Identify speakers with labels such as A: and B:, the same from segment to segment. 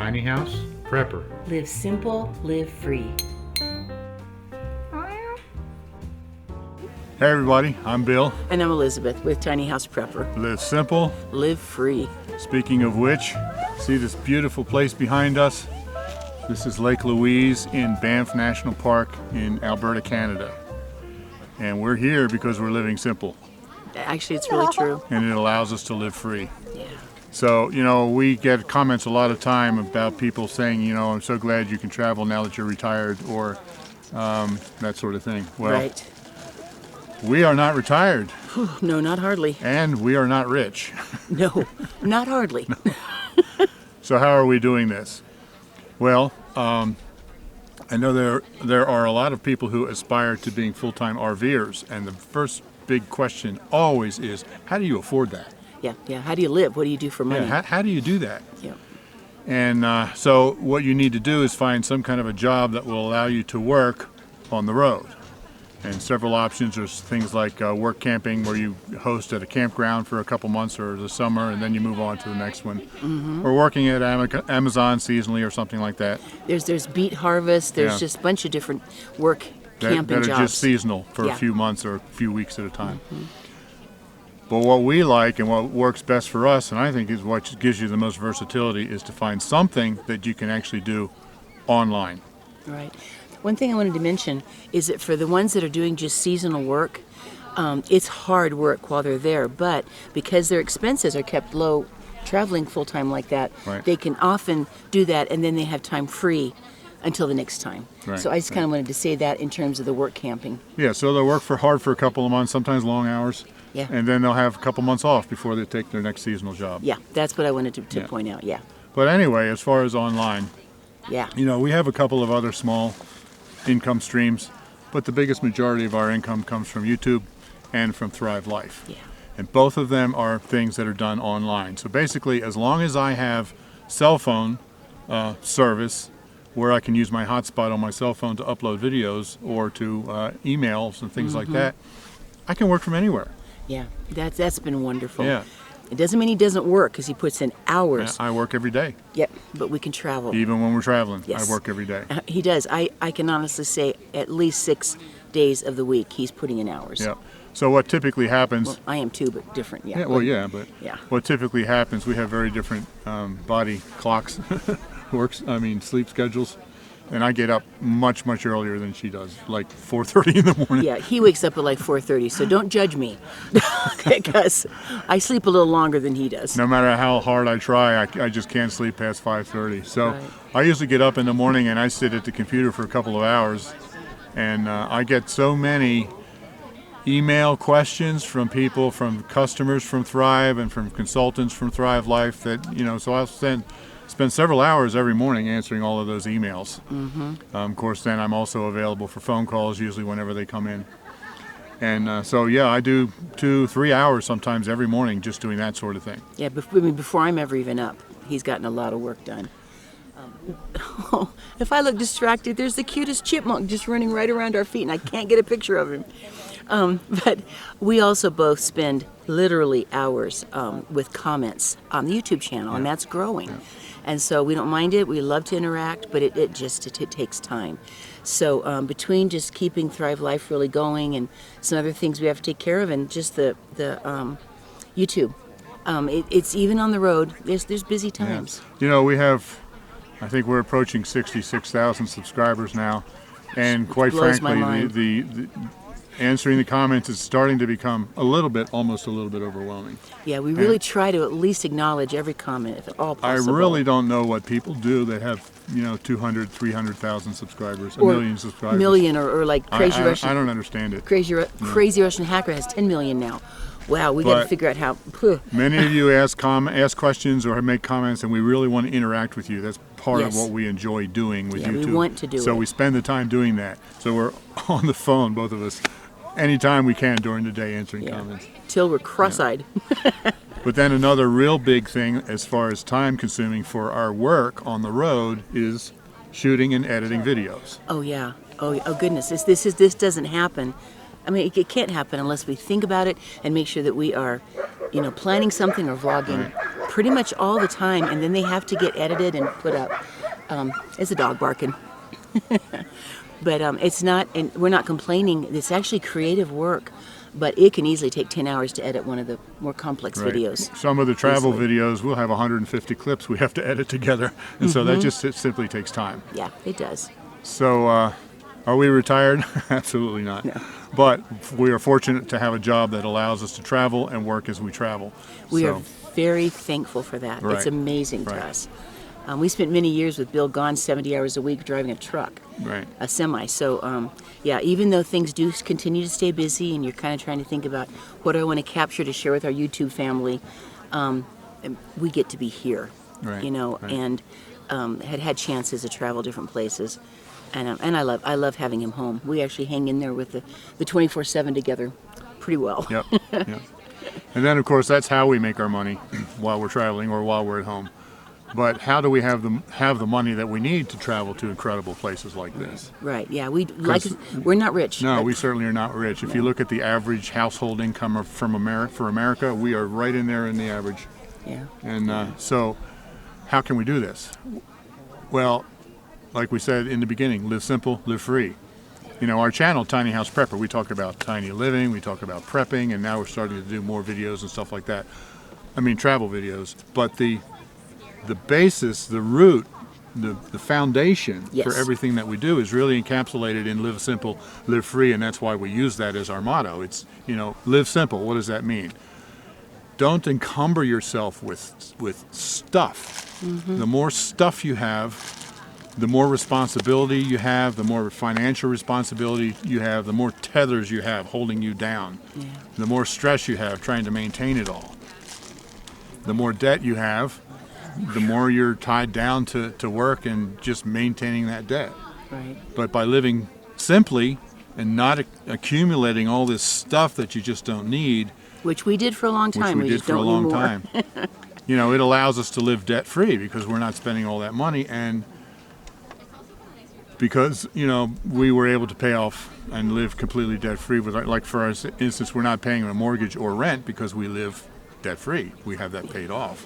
A: Tiny House Prepper.
B: Live simple, live free.
C: Hey everybody, I'm Bill.
B: And I'm Elizabeth with Tiny House Prepper.
C: Live simple.
B: Live free.
C: Speaking of which, see this beautiful place behind us? This is Lake Louise in Banff National Park in Alberta, Canada. And we're here because we're living simple.
B: Actually, it's really true.
C: And it allows us to live free.
B: Yeah.
C: So, we get comments a lot of time about people saying, I'm so glad you can travel now that you're retired, or that sort of thing. Well,
B: Right.
C: we are not retired.
B: No, not hardly.
C: And we are not rich.
B: No, not hardly.
C: So how are we doing this? Well, I know there are a lot of people who aspire to being full-time RVers, and the first big question always is, how do you afford that?
B: Yeah. How do you live? What do you do for money?
C: Yeah, how do you do that?
B: Yeah.
C: And so what you need to do is find some kind of a job that will allow you to work on the road. And several options are things like work camping, where you host at a campground for a couple months or the summer, and then you move on to the next one.
B: Mm-hmm.
C: Or working at Amazon seasonally or something like that.
B: There's beet harvest. There's just a bunch of different work camping
C: that are
B: jobs.
C: just seasonal for
B: Yeah.
C: a few months or a few weeks at a time. But what we like and what works best for us, and I think is what gives you the most versatility, is to find something that you can actually do online.
B: Right. One thing I wanted to mention is that for the ones that are doing just seasonal work, it's hard work while they're there, but because their expenses are kept low traveling full-time like that,
C: Right.
B: they can often do that, and then they have time free until the next time.
C: Right,
B: So I just kind of wanted to say that in terms of the work camping.
C: Yeah, so they'll work hard for a couple of months, sometimes long hours,
B: Yeah.
C: and then they'll have a couple months off before they take their next seasonal job.
B: Yeah, that's what I wanted to
C: Yeah.
B: point out. Yeah.
C: But anyway, as far as online,
B: Yeah.
C: we have a couple of other small income streams, but the biggest majority of our income comes from YouTube and from Thrive Life.
B: Yeah.
C: And both of them are things that are done online. So basically, as long as I have cell phone service where I can use my hotspot on my cell phone to upload videos or to emails and things like that, I can work from anywhere.
B: Yeah. That's been wonderful.
C: Yeah.
B: It doesn't mean he doesn't work because he puts in hours.
C: I work every day,
B: Yep. But we can travel.
C: even when we're traveling.
B: Yes.
C: I work every day.
B: He does. I can honestly say at least 6 days of the week he's putting in hours.
C: Yeah. So what typically happens?
B: Well, I am too, but different. Yeah.
C: Yeah, well, yeah, but
B: Yeah.
C: what typically happens, we have very different body clocks, sleep schedules, and I get up much, much earlier than she does, like 4:30 in the morning.
B: Yeah, he wakes up at like 4:30, so don't judge me because I sleep a little longer than he does.
C: No matter how hard I try, I just can't sleep past 5:30. So
B: Right.
C: I usually get up in the morning and I sit at the computer for a couple of hours, and I get so many email questions from people, from customers from Thrive and from consultants from Thrive Life that, so I'll spend several hours every morning answering all of those emails. Of course, then I'm also available for phone calls, usually whenever they come in. And I do 2-3 hours sometimes every morning just doing that sort of thing.
B: Yeah, before I'm ever even up, he's gotten a lot of work done. If I look distracted, there's the cutest chipmunk just running right around our feet, and I can't get a picture of him. But we also both spend literally hours with comments on the YouTube channel, and that's growing.
C: Yeah.
B: And so we don't mind it. We love to interact, but it takes time. So between just keeping Thrive Life really going and some other things we have to take care of, and just the YouTube, it's even on the road. There's busy times.
C: We have, I think we're approaching 66,000 subscribers now, and quite
B: blows my
C: frankly,
B: mind.
C: the answering the comments is starting to become almost a little bit overwhelming.
B: Yeah, we really try to at least acknowledge every comment if at all
C: I
B: possible.
C: really don't know what people do that have 200, 300,000 subscribers,
B: Or
C: a million subscribers.
B: Million or like Crazy Russian.
C: I don't understand it.
B: Crazy Russian Hacker has 10 million now. Wow, we got to
C: But
B: figure out how.
C: Many of you ask questions or make comments, and we really want to interact with you. That's part of
B: Yes.
C: what we enjoy doing with
B: Yeah, we
C: YouTube.
B: want to do
C: so
B: it.
C: we spend the time doing that. So we're on the phone, both of us, anytime we can during the day answering comments.
B: Till we're cross-eyed.
C: But then another real big thing as far as time consuming for our work on the road is shooting and editing videos.
B: Oh yeah. Oh goodness. This doesn't happen. I mean, it can't happen unless we think about it and make sure that we are, planning something or vlogging pretty much all the time, and then they have to get edited and put up. It's a dog barking. But it's not, and we're not complaining. It's actually creative work, but it can easily take 10 hours to edit one of the more complex
C: Right.
B: videos.
C: Some of the travel
B: Easily.
C: videos will have 150 clips we have to edit together, and so that just simply takes time.
B: Yeah, it does.
C: So, are we retired? Absolutely not.
B: No.
C: But we are fortunate to have a job that allows us to travel and work as we travel.
B: We
C: So,
B: are very thankful for that.
C: Right.
B: It's amazing
C: Right.
B: to us. We spent many years with Bill gone 70 hours a week driving a truck,
C: right.
B: a semi. So, yeah, even though things do continue to stay busy and you're kind of trying to think about what do I want to capture to share with our YouTube family, we get to be here,
C: Right,
B: you know,
C: right.
B: and had chances to travel different places. And I love having him home. We actually hang in there with the 24/7 together pretty well.
C: Yep. Yep. And then, of course, that's how we make our money while we're traveling or while we're at home. But how do we have the money that we need to travel to incredible places like this?
B: Right, yeah, we're not rich.
C: No,
B: but-
C: we certainly are not rich. If you look at the average household income for America, we are right in there in the average.
B: Yeah.
C: And so, how can we do this? Well, like we said in the beginning, live simple, live free. You know, our channel, Tiny House Prepper, we talk about tiny living, we talk about prepping, and now we're starting to do more videos and stuff like that. I mean, travel videos. But the basis, the root, the foundation
B: Yes.
C: for everything that we do is really encapsulated in live simple, live free, and that's why we use that as our motto. It's, you know, live simple. What does that mean? Don't encumber yourself with stuff. The more stuff you have, the more responsibility you have, the more financial responsibility you have, the more tethers you have holding you down, the more stress you have trying to maintain it all. The more debt you have, the more you're tied down to work and just maintaining that debt.
B: Right.
C: But by living simply and not accumulating all this stuff that you just don't need,
B: Which we did for a long
C: which
B: time.
C: we did
B: just
C: for a
B: don't
C: long
B: anymore.
C: time, you know, it allows us to live debt free because we're not spending all that money, and because, you know, we were able to pay off and live completely debt free. Like for instance, we're not paying a mortgage or rent because we live debt free. We have that paid off.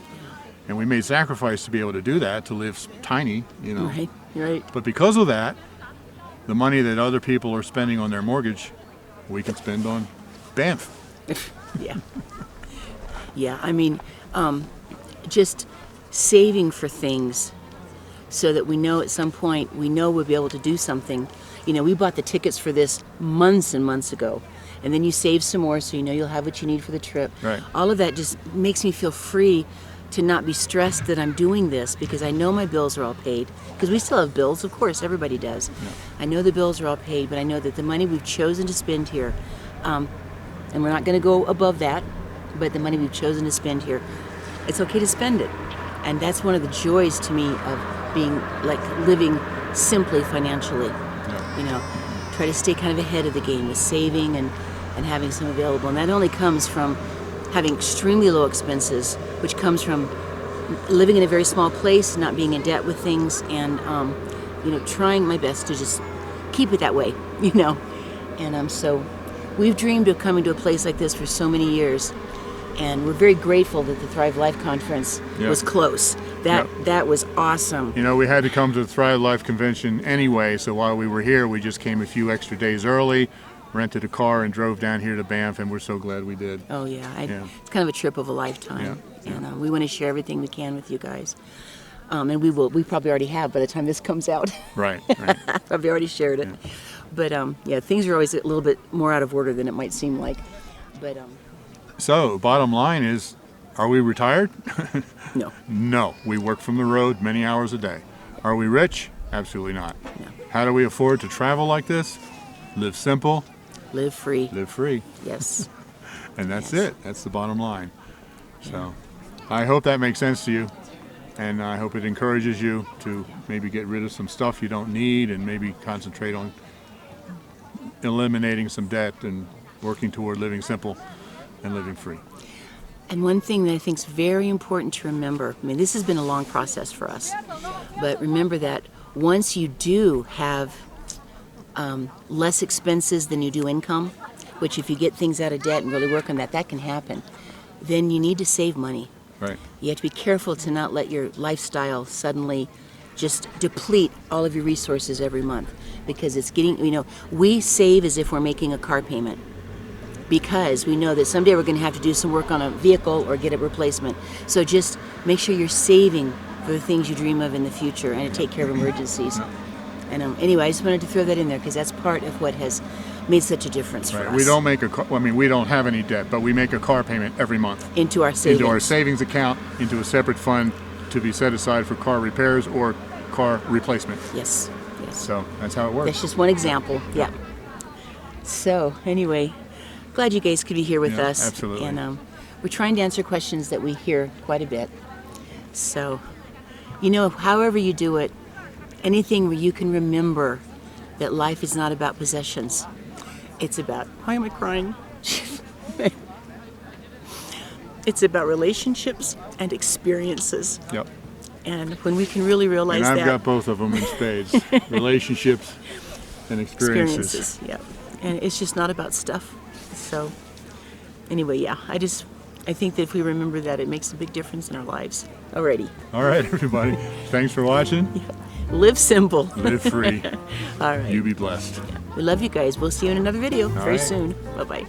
C: And we made sacrifice to be able to do that, to live tiny, you know.
B: Right, right.
C: But because of that, the money that other people are spending on their mortgage, we can spend on Banff.
B: Yeah. Yeah, I mean, just saving for things so that we know at some point we know we'll be able to do something. You know, we bought the tickets for this months and months ago. And then you save some more so you know you'll have what you need for the trip.
C: Right.
B: All of that just makes me feel free to not be stressed that I'm doing this because I know my bills are all paid. Because we still have bills, of course, everybody does.
C: Yeah.
B: I know the bills are all paid, but I know that the money we've chosen to spend here, and we're not going to go above that, but the money we've chosen to spend here, it's okay to spend it. And that's one of the joys to me of being, like, living simply financially.
C: Yeah.
B: You know, try to stay kind of ahead of the game with saving and having some available. And that only comes from having extremely low expenses, which comes from living in a very small place, not being in debt with things, and you know, trying my best to just keep it that way, you know. And so we've dreamed of coming to a place like this for so many years, and we're very grateful that the Thrive Life Conference
C: Yeah.
B: was close. That was awesome.
C: You know, we had to come to the Thrive Life Convention anyway, so while we were here, we just came a few extra days early, rented a car, and drove down here to Banff, and we're so glad we did.
B: Oh yeah,
C: Yeah.
B: It's kind of a trip of a lifetime,
C: Yeah,
B: and we want to share everything we can with you guys. And we will. We probably already have by the time this comes out.
C: Right, right.
B: Probably already shared it. But yeah, things are always a little bit more out of order than it might seem like. But
C: So, bottom line is, are we retired?
B: no,
C: No, we work from the road many hours a day. Are we rich? Absolutely not.
B: no.
C: How do we afford to travel like this? Live simple,
B: Live free.
C: live free,
B: Yes.
C: and that's
B: Yes.
C: it. That's the bottom line. So, I hope that makes sense to you, and I hope it encourages you to maybe get rid of some stuff you don't need and maybe concentrate on eliminating some debt and working toward living simple and living free.
B: And one thing that I think is very important to remember, I mean, this has been a long process for us, but remember that once you do have less expenses than you do income, which if you get things out of debt and really work on that, that can happen, then you need to save money.
C: Right.
B: You have to be careful to not let your lifestyle suddenly just deplete all of your resources every month, because it's getting, we save as if we're making a car payment, because we know that someday we're going to have to do some work on a vehicle or get a replacement. So just make sure you're saving for the things you dream of in the future and to take care of emergencies. And anyway, I just wanted to throw that in there because that's part of what has made such a difference for
C: Right.
B: us.
C: We don't make we don't have any debt, but we make a car payment every month
B: into our savings.
C: into our savings account, into a separate fund to be set aside for car repairs or car replacement.
B: Yes, yes.
C: So that's how it works.
B: That's just one example. Yeah. So anyway, glad you guys could be here with
C: Yeah,
B: us.
C: absolutely.
B: And we're trying to answer questions that we hear quite a bit. So, however you do it, anything where you can remember that life is not about possessions. It's about, why am I crying? It's about relationships and experiences.
C: Yep.
B: And when we can really realize
C: And I've
B: that.
C: got both of them in spades: relationships and experiences.
B: Yeah. And it's just not about stuff. So anyway, yeah, I think that if we remember that, it makes a big difference in our lives. Alrighty.
C: All right, everybody. Thanks for watching.
B: Live simple.
C: Live free.
B: All right.
C: You be blessed.
B: We love you guys. We'll see you in another video very
C: right.
B: soon. Bye-bye.